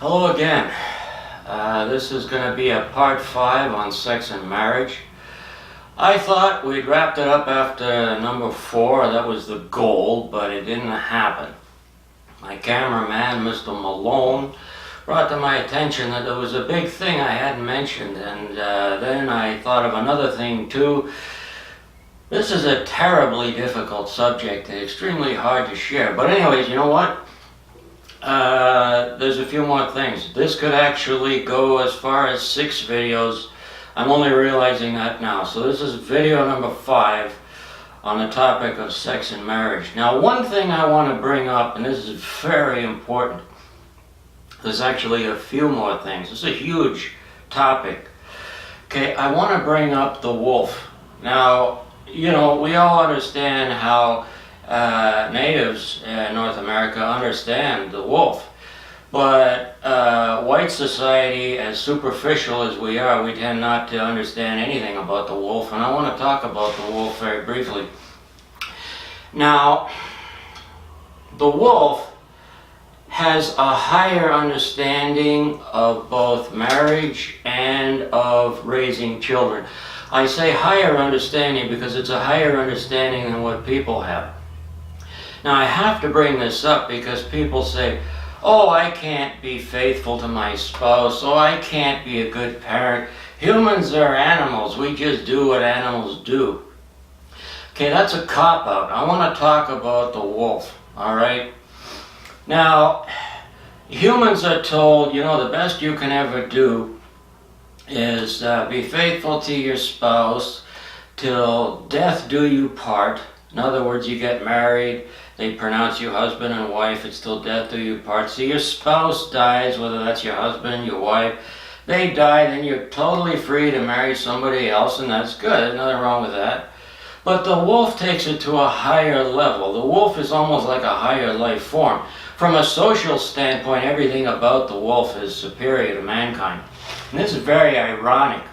Hello again. This is going to be a part 5 on sex and marriage. I thought we'd wrapped it up after number 4. That was the goal, but it didn't happen. My cameraman, Mr. Malone, brought to my attention that there was a big thing I hadn't mentioned, and then I thought of another thing too. This is a terribly difficult subject and extremely hard to share. But anyways, you know what? There's a few more things. This could actually go as far as 6 videos. I'm only realizing that now. So this is video number 5 on the topic of sex and marriage. Now, one thing I want to bring up, and this is very important. There's actually a few more things. It's a huge topic. Okay, I want to bring up the wolf. Now, you know, we all understand how natives in North America understand the wolf, but white society, as superficial as we are, we tend not to understand anything about the wolf, and I want to talk about the wolf very briefly. Now, the wolf has a higher understanding of both marriage and of raising children. I say higher understanding because it's a higher understanding than what people have. Now, I have to bring this up because people say, oh, I can't be faithful to my spouse, oh, I can't be a good parent. Humans are animals. We just do what animals do. Okay, that's a cop-out. I want to talk about the wolf, all right? Now, humans are told, you know, the best you can ever do is be faithful to your spouse till death do you part. In other words, you get married, they pronounce you husband and wife, it's till death do you part. So your spouse dies, whether that's your husband, your wife, they die, then you're totally free to marry somebody else, and that's good, there's nothing wrong with that. But the wolf takes it to a higher level. The wolf is almost like a higher life form. From a social standpoint, everything about the wolf is superior to mankind. And this is very ironic.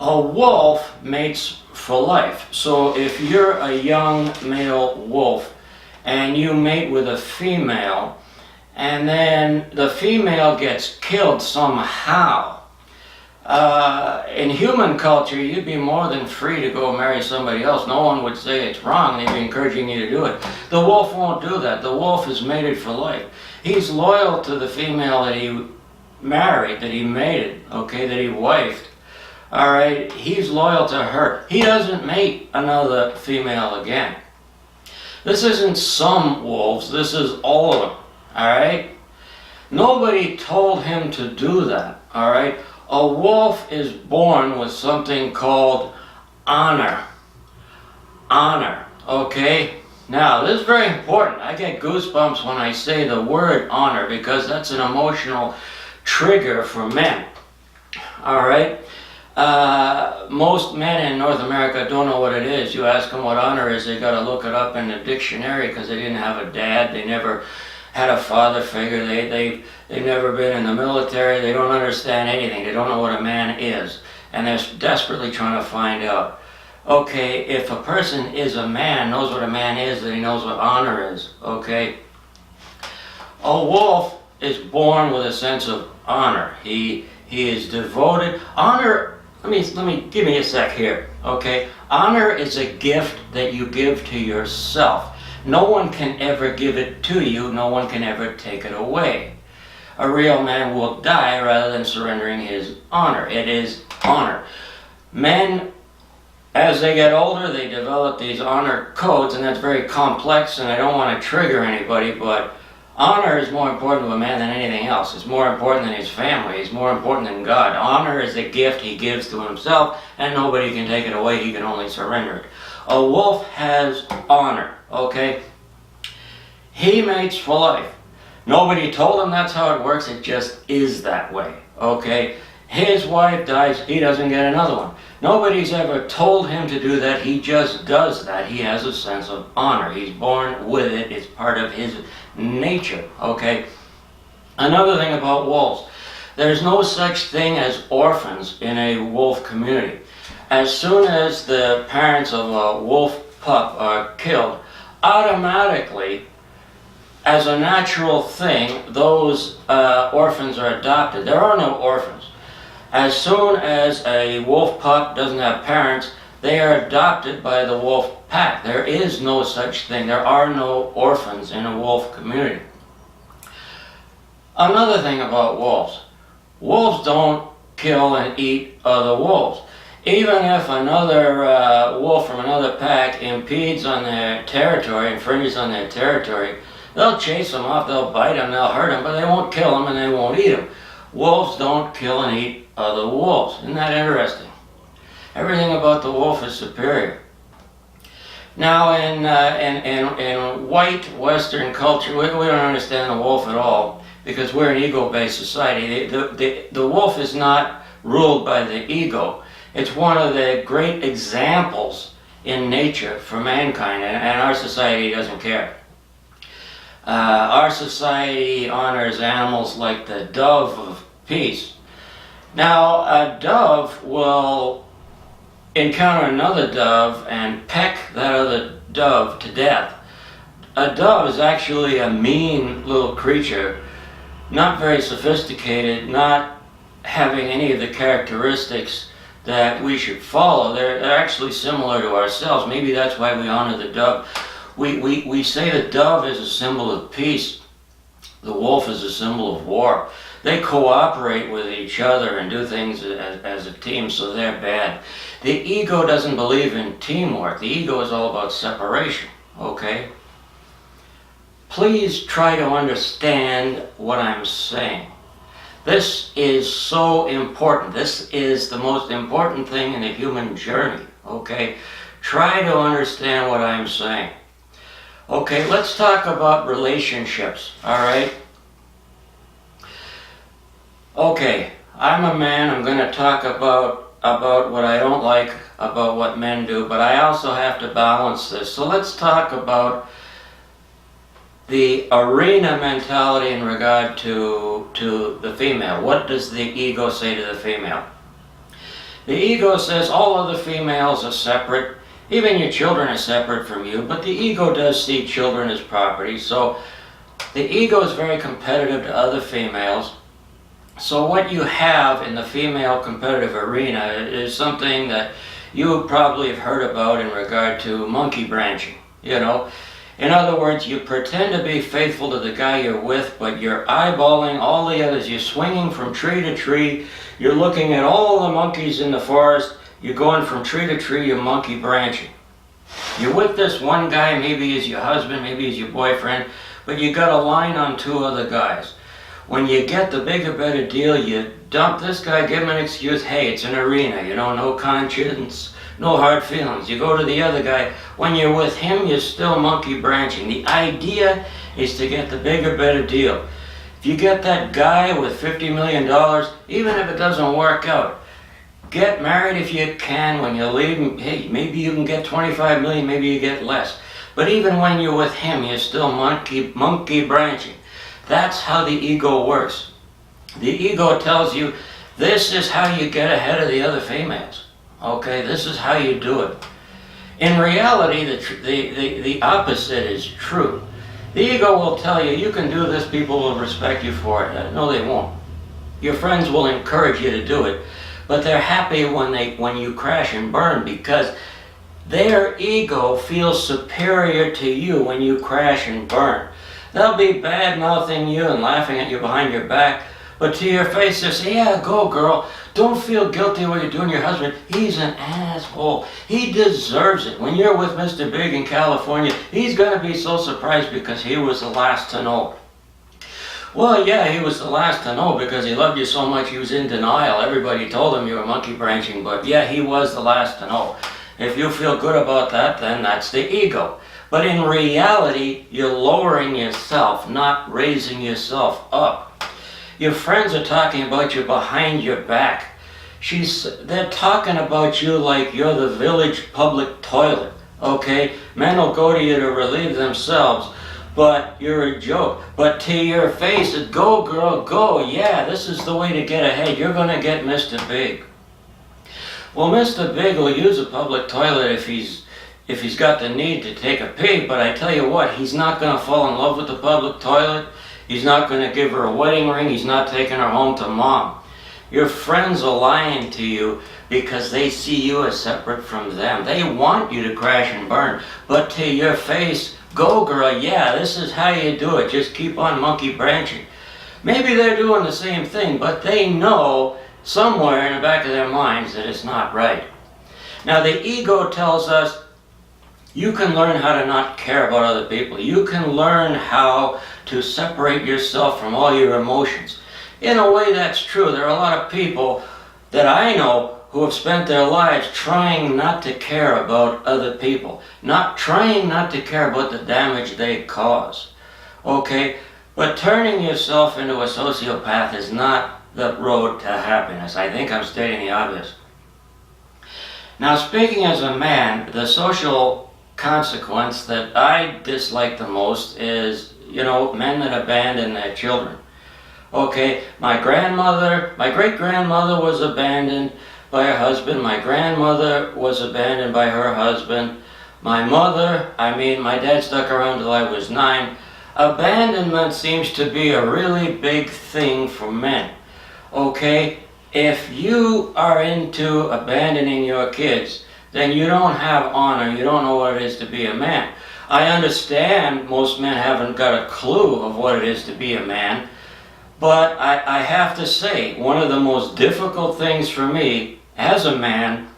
A wolf mates for life. So if you're a young male wolf and you mate with a female, and then the female gets killed somehow, in human culture, you'd be more than free to go marry somebody else. No one would say it's wrong. They'd be encouraging you to do it. The wolf won't do that. The wolf is mated for life. He's loyal to the female that he married, that he mated, okay, that he wifed. All right, he's loyal to her. He doesn't mate another female again. This isn't some wolves. This is all of them. All right. Nobody told him to do that. All right. A wolf is born with something called honor. Honor, okay? Now, this is very important. I get goosebumps when I say the word honor because that's an emotional trigger for men. All right? Most men in North America don't know what it is. You ask them what honor is, they got to look it up in the dictionary because they didn't have a dad. They never had a father figure. They've never been in the military. They don't understand anything. They don't know what a man is. And they're desperately trying to find out. Okay, if a person is a man, knows what a man is, then he knows what honor is. Okay? A wolf is born with a sense of honor. He is devoted. Honor, give me a sec here. Okay? Honor is a gift that you give to yourself. No one can ever give it to you. No one can ever take it away. A real man will die rather than surrendering his honor. It is honor. Men, as they get older, they develop these honor codes, and that's very complex, and I don't want to trigger anybody, but honor is more important to a man than anything else. It's more important than his family. It's more important than God. Honor is a gift he gives to himself, and nobody can take it away. He can only surrender it. A wolf has honor, okay? He mates for life. Nobody told him that's how it works. It just is that way, okay? His wife dies, he doesn't get another one. Nobody's ever told him to do that. He just does that. He has a sense of honor. He's born with it. It's part of his nature, okay? Another thing about wolves. There's no such thing as orphans in a wolf community. As soon as the parents of a wolf pup are killed, automatically as a natural thing, those orphans are adopted. There are no orphans. As soon as a wolf pup doesn't have parents, they are adopted by the wolf pack. There is no such thing. There are no orphans in a wolf community. Another thing about wolves. Wolves don't kill and eat other wolves. Even if another wolf from another pack impedes on their territory, infringes on their territory, they'll chase them off, they'll bite them, they'll hurt them, but they won't kill them and they won't eat them. Wolves don't kill and eat other wolves. Isn't that interesting? Everything about the wolf is superior. Now in white Western culture, we don't understand the wolf at all because we're an ego-based society. The wolf is not ruled by the ego. It's one of the great examples in nature for mankind, and our society doesn't care. Our society honors animals like the dove of peace. Now, a dove will encounter another dove and peck that other dove to death. A dove is actually a mean little creature, not very sophisticated, not having any of the characteristics that we should follow. They're actually similar to ourselves. Maybe that's why we honor the dove. We say the dove is a symbol of peace. The wolf is a symbol of war. They cooperate with each other and do things as a team, so they're bad. The ego doesn't believe in teamwork. The ego is all about separation, okay? Please try to understand what I'm saying. This is so important. This is the most important thing in the human journey, okay? Try to understand what I'm saying. Okay, let's talk about relationships, all right? Okay, I'm a man. I'm going to talk about what I don't like about what men do, but I also have to balance this. So let's talk about the arena mentality in regard to the female. What does the ego say to the female? The ego says all other females are separate. Even your children are separate from you, but the ego does see children as property. So the ego is very competitive to other females. So what you have in the female competitive arena is something that you probably have heard about in regard to monkey branching, you know. In other words, you pretend to be faithful to the guy you're with, but you're eyeballing all the others. You're swinging from tree to tree. You're looking at all the monkeys in the forest. You're going from tree to tree, you're monkey branching. You're with this one guy, maybe he's your husband, maybe he's your boyfriend, but you got a line on two other guys. When you get the bigger, better deal, you dump this guy, give him an excuse. Hey, it's an arena, you know, no conscience, no hard feelings. You go to the other guy. When you're with him, you're still monkey branching. The idea is to get the bigger, better deal. If you get that guy with $50 million, even if it doesn't work out, get married if you can. When you leave him, hey, maybe you can get 25 million, maybe you get less. But even when you're with him, you're still monkey branching. That's how the ego works. The ego tells you, this is how you get ahead of the other females. Okay, this is how you do it. In reality, the opposite is true. The ego will tell you, you can do this, people will respect you for it. No, they won't. Your friends will encourage you to do it, but they're happy when you crash and burn because their ego feels superior to you when you crash and burn. They'll be bad-mouthing you and laughing at you behind your back, but to your face they'll say, yeah, go girl, don't feel guilty what you're doing to your husband. He's an asshole. He deserves it. When you're with Mr. Big in California, he's going to be so surprised because he was the last to know. Well, yeah, he was the last to know because he loved you so much he was in denial. Everybody told him you were monkey branching, but yeah, he was the last to know. If you feel good about that, then that's the ego. But in reality, you're lowering yourself, not raising yourself up. Your friends are talking about you behind your back. They're talking about you like you're the village public toilet, okay? Men will go to you to relieve themselves, but you're a joke. But to your face, it's go girl, go. Yeah, this is the way to get ahead. You're gonna get Mr. Big. Well, Mr. Big will use a public toilet if he's if he's got the need to take a pee, but I tell you what, he's not going to fall in love with the public toilet. He's not going to give her a wedding ring. He's not taking her home to mom. Your friends are lying to you because they see you as separate from them. They want you to crash and burn, but to your face, go girl, yeah, this is how you do it. Just keep on monkey branching. Maybe they're doing the same thing, but they know somewhere in the back of their minds that it's not right. Now the ego tells us you can learn how to not care about other people. You can learn how to separate yourself from all your emotions. In a way, that's true. There are a lot of people that I know who have spent their lives trying not to care about other people, trying not to care about the damage they cause. Okay? But turning yourself into a sociopath is not the road to happiness. I think I'm stating the obvious. Now, speaking as a man, the social consequence that I dislike the most is, men that abandon their children. Okay, my great-grandmother was abandoned by her husband. My grandmother was abandoned by her husband. My dad stuck around till I was 9. Abandonment seems to be a really big thing for men. Okay, if you are into abandoning your kids, then you don't have honor, you don't know what it is to be a man. I understand most men haven't got a clue of what it is to be a man, but I have to say, one of the most difficult things for me as a man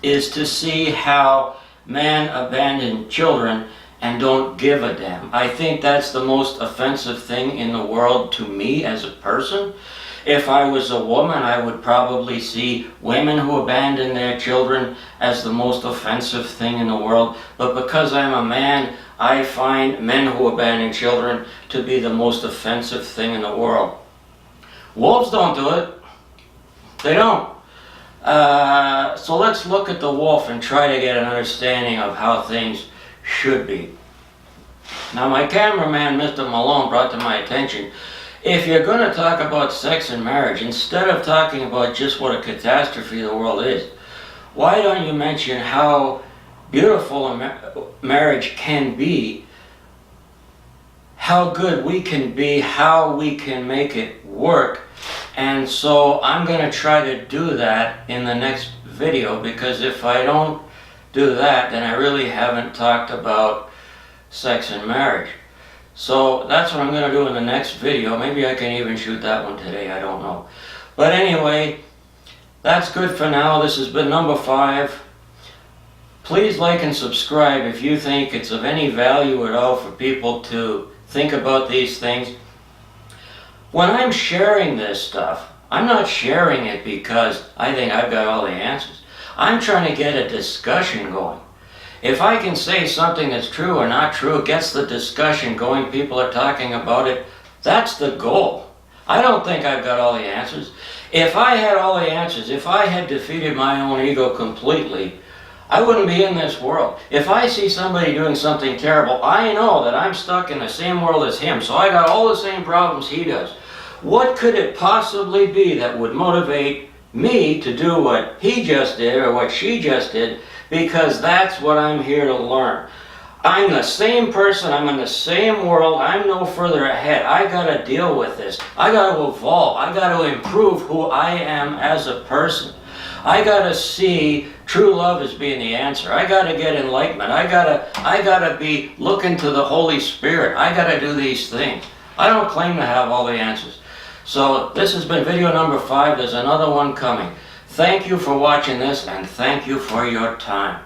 is to see how men abandon children and don't give a damn. I think that's the most offensive thing in the world to me as a person. If I was a woman, I would probably see women who abandon their children as the most offensive thing in the world. But because I'm a man, I find men who abandon children to be the most offensive thing in the world. Wolves don't do it. They don't. So let's look at the wolf and try to get an understanding of how things should be. Now, my cameraman, Mr. Malone, brought to my attention, if you're going to talk about sex and marriage, instead of talking about just what a catastrophe the world is, why don't you mention how beautiful a marriage can be, how good we can be, how we can make it work? And so I'm going to try to do that in the next video, because if I don't do that, then I really haven't talked about sex and marriage. So that's what I'm going to do in the next video. Maybe I can even shoot that one today, I don't know. But anyway, that's good for now. This has been number 5. Please like and subscribe if you think it's of any value at all for people to think about these things. When I'm sharing this stuff, I'm not sharing it because I think I've got all the answers. I'm trying to get a discussion going. If I can say something that's true or not true, it gets the discussion going, people are talking about it, that's the goal. I don't think I've got all the answers. If I had all the answers, if I had defeated my own ego completely, I wouldn't be in this world. If I see somebody doing something terrible, I know that I'm stuck in the same world as him, so I got all the same problems he does. What could it possibly be that would motivate me to do what he just did or what she just did? Because that's what I'm here to learn. I'm the same person, I'm in the same world, I'm no further ahead. I gotta deal with this. I gotta evolve. I gotta improve who I am as a person. I gotta see true love as being the answer. I gotta get enlightenment. I gotta be looking to the Holy Spirit. I gotta do these things. I don't claim to have all the answers. So this has been video number 5. There's another one coming. Thank you for watching this, and thank you for your time.